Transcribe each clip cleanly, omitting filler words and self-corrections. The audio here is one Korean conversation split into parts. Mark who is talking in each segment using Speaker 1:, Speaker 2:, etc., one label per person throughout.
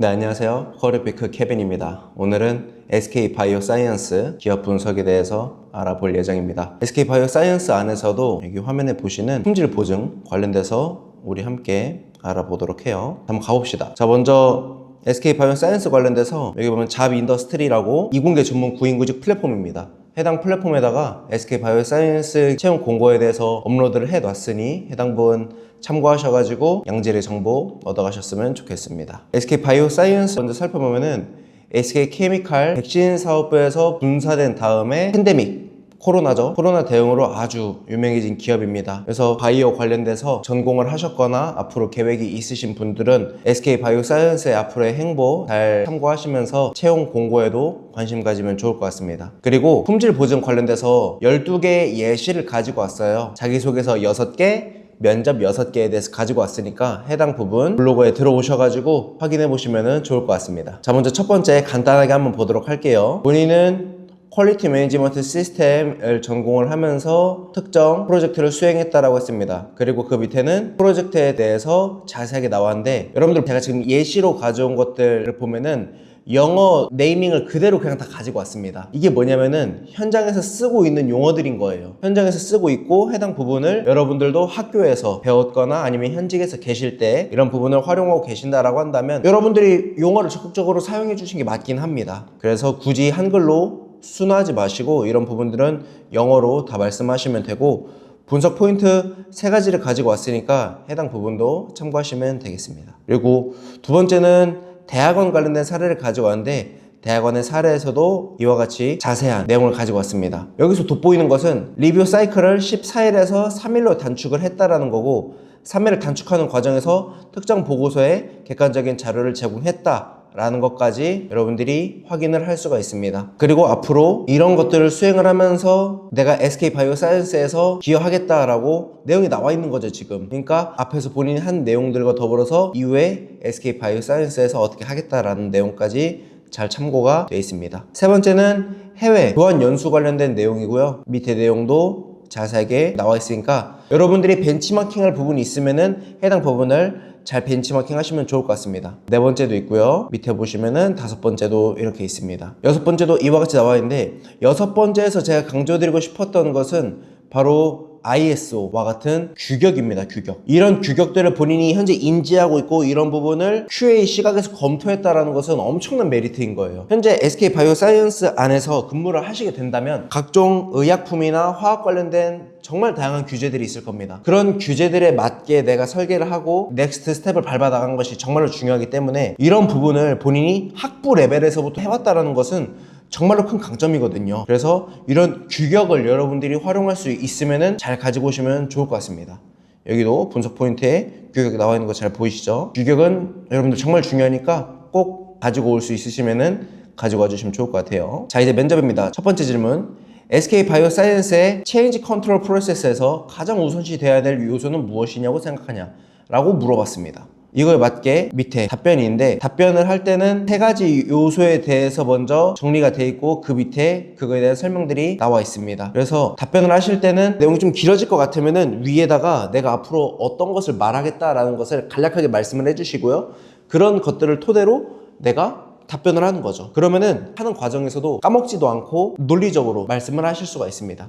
Speaker 1: 네, 안녕하세요. 코리피크 케빈입니다. 오늘은 SK 바이오사이언스 기업 분석에 대해서 알아볼 예정입니다. SK 바이오사이언스 안에서도 여기 화면에 보시는 품질 보증 관련돼서 우리 함께 알아보도록 해요. 한번 가봅시다. 자, 먼저 SK 바이오사이언스 관련돼서 여기 보면 잡 인더스트리라고 이공계 전문 구인구직 플랫폼입니다. 해당 플랫폼에다가 SK 바이오사이언스 채용 공고에 대해서 업로드를 해놨으니 해당 부분 참고하셔가지고 양질의 정보 얻어가셨으면 좋겠습니다. SK 바이오사이언스 먼저 살펴보면은 SK 케미칼 백신 사업부에서 분사된 다음에 팬데믹 코로나죠. 코로나 대응으로 아주 유명해진 기업입니다. 그래서 바이오 관련돼서 전공을 하셨거나 앞으로 계획이 있으신 분들은 SK 바이오사이언스의 앞으로의 행보 잘 참고하시면서 채용 공고에도 관심 가지면 좋을 것 같습니다. 그리고 품질 보증 관련돼서 12개의 예시를 가지고 왔어요. 자기소개서 6개, 면접 6개에 대해서 가지고 왔으니까 해당 부분 블로그에 들어오셔가지고 확인해 보시면 좋을 것 같습니다. 자, 먼저 첫 번째 간단하게 한번 보도록 할게요. 본인은 퀄리티 매니지먼트 시스템을 전공을 하면서 특정 프로젝트를 수행했다라고 했습니다. 그리고 그 밑에는 프로젝트에 대해서 자세하게 나왔는데, 여러분들 제가 지금 예시로 가져온 것들을 보면은 영어 네이밍을 그대로 그냥 다 가지고 왔습니다. 이게 뭐냐면은 현장에서 쓰고 있는 용어들인 거예요. 현장에서 쓰고 있고 해당 부분을 여러분들도 학교에서 배웠거나 아니면 현직에서 계실 때 이런 부분을 활용하고 계신다라고 한다면 여러분들이 용어를 적극적으로 사용해 주신 게 맞긴 합니다. 그래서 굳이 한글로 순화하지 마시고 이런 부분들은 영어로 다 말씀하시면 되고, 분석 포인트 3가지를 가지고 왔으니까 해당 부분도 참고하시면 되겠습니다. 그리고 두 번째는 대학원 관련된 사례를 가지고 왔는데, 대학원의 사례에서도 이와 같이 자세한 내용을 가지고 왔습니다. 여기서 돋보이는 것은 리뷰 사이클을 14일에서 3일로 단축을 했다라는 거고, 3일을 단축하는 과정에서 특정 보고서에 객관적인 자료를 제공했다 라는 것까지 여러분들이 확인을 할 수가 있습니다. 그리고 앞으로 이런 것들을 수행을 하면서 내가 SK 바이오사이언스에서 기여하겠다라고 내용이 나와 있는 거죠, 지금. 그러니까 앞에서 본인이 한 내용들과 더불어서 이후에 SK 바이오사이언스에서 어떻게 하겠다라는 내용까지 잘 참고가 되어 있습니다. 세 번째는 해외 교환 연수 관련된 내용이고요. 밑에 내용도 자세하게 나와 있으니까 여러분들이 벤치마킹할 부분이 있으면은 해당 부분을 잘 벤치마킹 하시면 좋을 것 같습니다. 네 번째도 있고요. 밑에 보시면은 5번째도 이렇게 있습니다. 6번째도 이와 같이 나와 있는데, 6번째에서 제가 강조드리고 싶었던 것은 바로 ISO와 같은 규격입니다. 규격. 이런 규격들을 본인이 현재 인지하고 있고 이런 부분을 QA 시각에서 검토했다라는 것은 엄청난 메리트인 거예요. 현재 SK 바이오사이언스 안에서 근무를 하시게 된다면 각종 의약품이나 화학 관련된 정말 다양한 규제들이 있을 겁니다. 그런 규제들에 맞게 내가 설계를 하고 넥스트 스텝을 밟아 나간 것이 정말로 중요하기 때문에 이런 부분을 본인이 학부 레벨에서부터 해왔다라는 것은 정말로 큰 강점이거든요. 그래서 이런 규격을 여러분들이 활용할 수 있으면은 잘 가지고 오시면 좋을 것 같습니다. 여기도 분석 포인트에 규격이 나와 있는 거 잘 보이시죠? 규격은 여러분들 정말 중요하니까 꼭 가지고 올 수 있으시면은 가지고 와주시면 좋을 것 같아요. 자, 이제 면접입니다. 첫 번째 질문. SK 바이오사이언스의 체인지 컨트롤 프로세스에서 가장 우선시 돼야 될 요소는 무엇이냐고 생각하냐? 라고 물어봤습니다. 이거에 맞게 밑에 답변이 있는데, 답변을 할 때는 3가지 요소에 대해서 먼저 정리가 돼 있고 그 밑에 그거에 대한 설명들이 나와 있습니다. 그래서 답변을 하실 때는 내용이 좀 길어질 것 같으면은 위에다가 내가 앞으로 어떤 것을 말하겠다라는 것을 간략하게 말씀을 해주시고요. 그런 것들을 토대로 내가 답변을 하는 거죠. 그러면은 하는 과정에서도 까먹지도 않고 논리적으로 말씀을 하실 수가 있습니다.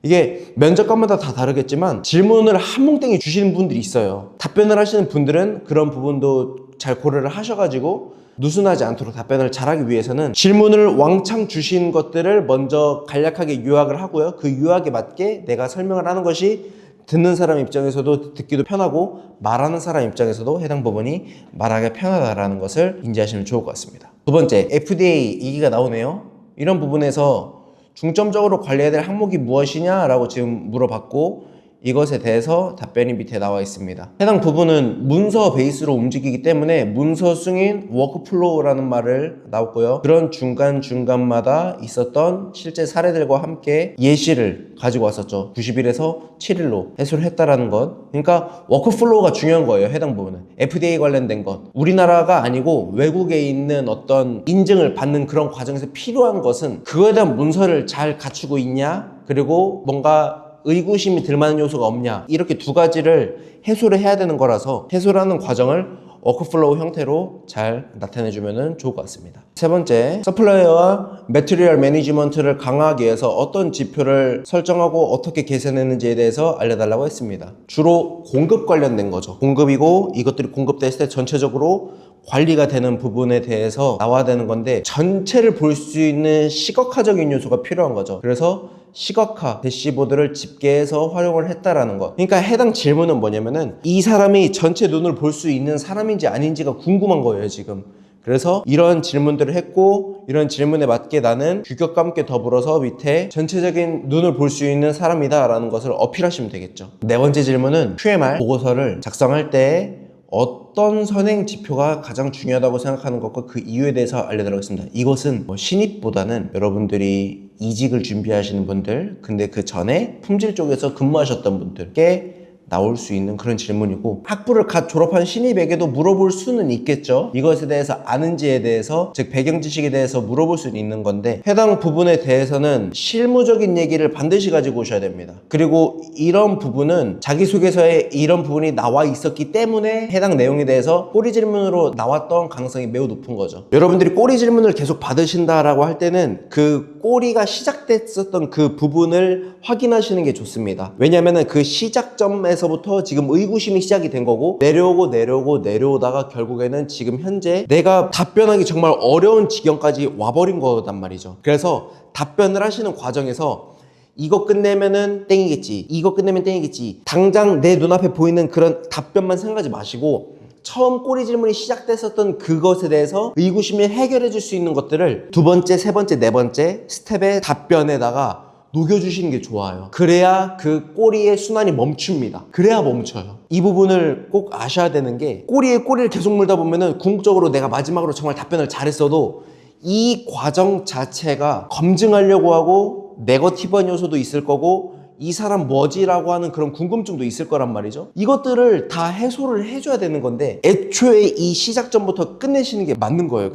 Speaker 1: 이게 면접관마다 다 다르겠지만 질문을 한 뭉땡이 주시는 분들이 있어요. 답변을 하시는 분들은 그런 부분도 잘 고려를 하셔가지고 누순하지 않도록 답변을 잘하기 위해서는 질문을 왕창 주신 것들을 먼저 간략하게 요약을 하고요. 그 요약에 맞게 내가 설명을 하는 것이 듣는 사람 입장에서도 듣기도 편하고 말하는 사람 입장에서도 해당 부분이 말하기가 편하다라는 것을 인지하시면 좋을 것 같습니다. 두 번째, FDA 얘기가 나오네요. 이런 부분에서 중점적으로 관리해야 될 항목이 무엇이냐라고 지금 물어봤고, 이것에 대해서 답변이 밑에 나와 있습니다. 해당 부분은 문서 베이스로 움직이기 때문에 문서 승인 워크플로우라는 말을 나왔고요. 그런 중간중간마다 있었던 실제 사례들과 함께 예시를 가지고 왔었죠. 90일에서 7일로 해소를 했다라는 것. 그러니까 워크플로우가 중요한 거예요. 해당 부분은 FDA 관련된 것, 우리나라가 아니고 외국에 있는 어떤 인증을 받는 그런 과정에서 필요한 것은 그거에 대한 문서를 잘 갖추고 있냐, 그리고 뭔가 의구심이 들 만한 요소가 없냐, 이렇게 2가지를 해소를 해야 되는 거라서 해소를 하는 과정을 워크플로우 형태로 잘 나타내주면 좋을 것 같습니다. 세 번째, 서플라이어와 매트리얼 매니지먼트를 강화하기 위해서 어떤 지표를 설정하고 어떻게 계산했는지에 대해서 알려달라고 했습니다. 주로 공급 관련된 거죠. 공급이고 이것들이 공급됐을 때 전체적으로 관리가 되는 부분에 대해서 나와야 되는 건데 전체를 볼 수 있는 시각화적인 요소가 필요한 거죠. 그래서 시각화 대시보드를 집계해서 활용을 했다라는 것. 그러니까 해당 질문은 뭐냐면은 이 사람이 전체 눈을 볼 수 있는 사람인지 아닌지가 궁금한 거예요, 지금. 그래서 이런 질문들을 했고 이런 질문에 맞게 나는 규격과 함께 더불어서 밑에 전체적인 눈을 볼 수 있는 사람이다 라는 것을 어필하시면 되겠죠. 네 번째 질문은 QMR 보고서를 작성할 때 어떤 선행 지표가 가장 중요하다고 생각하는 것과 그 이유에 대해서 알려드리겠습니다. 이것은 신입보다는 여러분들이 이직을 준비하시는 분들, 근데 그 전에 품질 쪽에서 근무하셨던 분들께 나올 수 있는 그런 질문이고, 학부를 갓 졸업한 신입에게도 물어볼 수는 있겠죠. 이것에 대해서 아는지에 대해서, 즉 배경 지식에 대해서 물어볼 수는 있는 건데 해당 부분에 대해서는 실무적인 얘기를 반드시 가지고 오셔야 됩니다. 그리고 이런 부분은 자기소개서에 이런 부분이 나와 있었기 때문에 해당 내용에 대해서 꼬리 질문으로 나왔던 가능성이 매우 높은 거죠. 여러분들이 꼬리 질문을 계속 받으신다라고 할 때는 그 꼬리가 시작됐었던 그 부분을 확인하시는 게 좋습니다. 왜냐하면 그 시작점에서부터 지금 의구심이 시작이 된 거고 내려오다가 결국에는 지금 현재 내가 답변하기 정말 어려운 지경까지 와버린 거단 말이죠. 그래서 답변을 하시는 과정에서 이거 끝내면은 땡이겠지, 이거 끝내면 땡이겠지, 당장 내 눈앞에 보이는 그런 답변만 생각하지 마시고 처음 꼬리 질문이 시작됐었던 그것에 대해서 의구심을 해결해 줄 수 있는 것들을 두 번째, 세 번째, 네 번째 스텝의 답변에다가 녹여주시는 게 좋아요. 그래야 그 꼬리의 순환이 멈춥니다. 그래야 멈춰요. 이 부분을 꼭 아셔야 되는 게, 꼬리에 꼬리를 계속 물다 보면은 궁극적으로 내가 마지막으로 정말 답변을 잘했어도 이 과정 자체가 검증하려고 하고 네거티브한 요소도 있을 거고 이 사람 뭐지라고 하는 그런 궁금증도 있을 거란 말이죠. 이것들을 다 해소를 해줘야 되는 건데 애초에 이 시작점부터 끝내시는 게 맞는 거예요.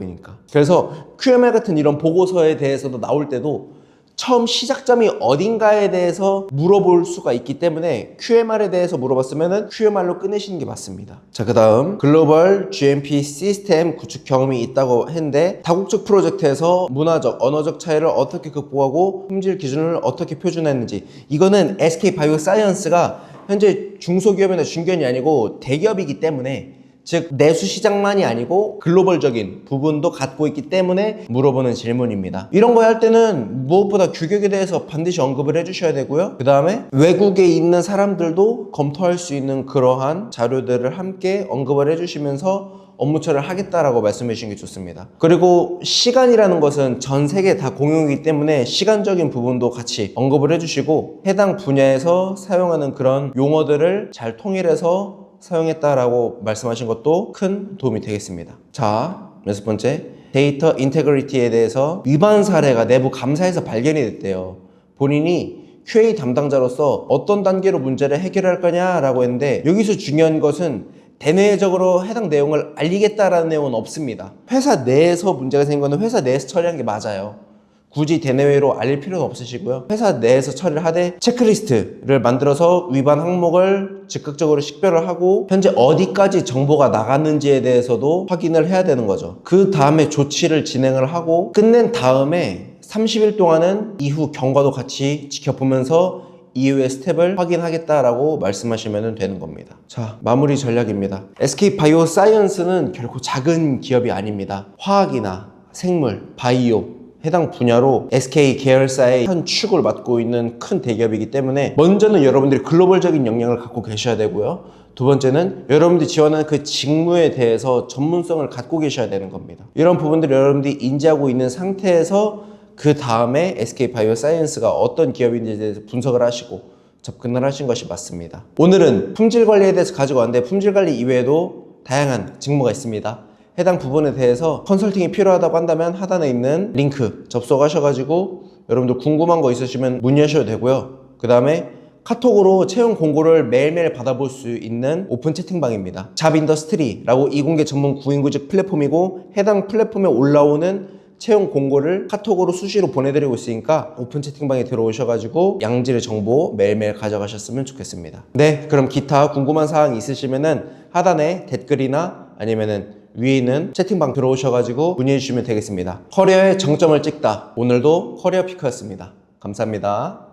Speaker 1: 그래서 QMR 같은 이런 보고서에 대해서도 나올 때도 처음 시작점이 어딘가에 대해서 물어볼 수가 있기 때문에 QMR에 대해서 물어봤으면 QMR로 끝내시는 게 맞습니다. 자, 그 다음 글로벌 GMP 시스템 구축 경험이 있다고 했는데 다국적 프로젝트에서 문화적, 언어적 차이를 어떻게 극복하고 품질 기준을 어떻게 표준했는지, 이거는 SK 바이오사이언스가 현재 중소기업이나 중견이 아니고 대기업이기 때문에, 즉 내수 시장만이 아니고 글로벌적인 부분도 갖고 있기 때문에 물어보는 질문입니다. 이런 거 할 때는 무엇보다 규격에 대해서 반드시 언급을 해주셔야 되고요. 그 다음에 외국에 있는 사람들도 검토할 수 있는 그러한 자료들을 함께 언급을 해주시면서 업무처를 하겠다라고 말씀해 주시는 게 좋습니다. 그리고 시간이라는 것은 전 세계 다 공용이기 때문에 시간적인 부분도 같이 언급을 해주시고 해당 분야에서 사용하는 그런 용어들을 잘 통일해서 사용했다라고 말씀하신 것도 큰 도움이 되겠습니다. 자, 여섯 번째, 데이터 인테그리티에 대해서 위반 사례가 내부 감사에서 발견이 됐대요. 본인이 QA 담당자로서 어떤 단계로 문제를 해결할 거냐라고 했는데, 여기서 중요한 것은 대내적으로 해당 내용을 알리겠다라는 내용은 없습니다. 회사 내에서 문제가 생긴 거는 회사 내에서 처리한 게 맞아요. 굳이 대내외로 알릴 필요는 없으시고요. 회사 내에서 처리를 하되 체크리스트를 만들어서 위반 항목을 즉각적으로 식별을 하고 현재 어디까지 정보가 나갔는지에 대해서도 확인을 해야 되는 거죠. 그 다음에 조치를 진행을 하고 끝낸 다음에 30일 동안은 이후 경과도 같이 지켜보면서 이후의 스텝을 확인하겠다라고 말씀하시면 되는 겁니다. 자, 마무리 전략입니다. SK 바이오사이언스는 결코 작은 기업이 아닙니다. 화학이나 생물, 바이오 해당 분야로 SK 계열사의 한 축을 맡고 있는 큰 대기업이기 때문에 먼저는 여러분들이 글로벌적인 역량을 갖고 계셔야 되고요. 두 번째는 여러분들이 지원하는 그 직무에 대해서 전문성을 갖고 계셔야 되는 겁니다. 이런 부분들을 여러분들이 인지하고 있는 상태에서 그 다음에 SK 바이오사이언스가 어떤 기업인지에 대해서 분석을 하시고 접근을 하신 것이 맞습니다. 오늘은 품질 관리에 대해서 가지고 왔는데 품질 관리 이외에도 다양한 직무가 있습니다. 해당 부분에 대해서 컨설팅이 필요하다고 한다면 하단에 있는 링크 접속하셔가지고 여러분들 궁금한 거 있으시면 문의하셔도 되고요. 그 다음에 카톡으로 채용 공고를 매일매일 받아볼 수 있는 오픈 채팅방입니다. 잡인더스트리라고 이공계 전문 구인구직 플랫폼이고 해당 플랫폼에 올라오는 채용 공고를 카톡으로 수시로 보내드리고 있으니까 오픈 채팅방에 들어오셔가지고 양질의 정보 매일매일 가져가셨으면 좋겠습니다. 네, 그럼 기타 궁금한 사항 있으시면은 하단에 댓글이나 아니면은 위에 있는 채팅방 들어오셔가지고 문의해 주시면 되겠습니다. 커리어에 정점을 찍다. 오늘도 커리어 피커였습니다. 감사합니다.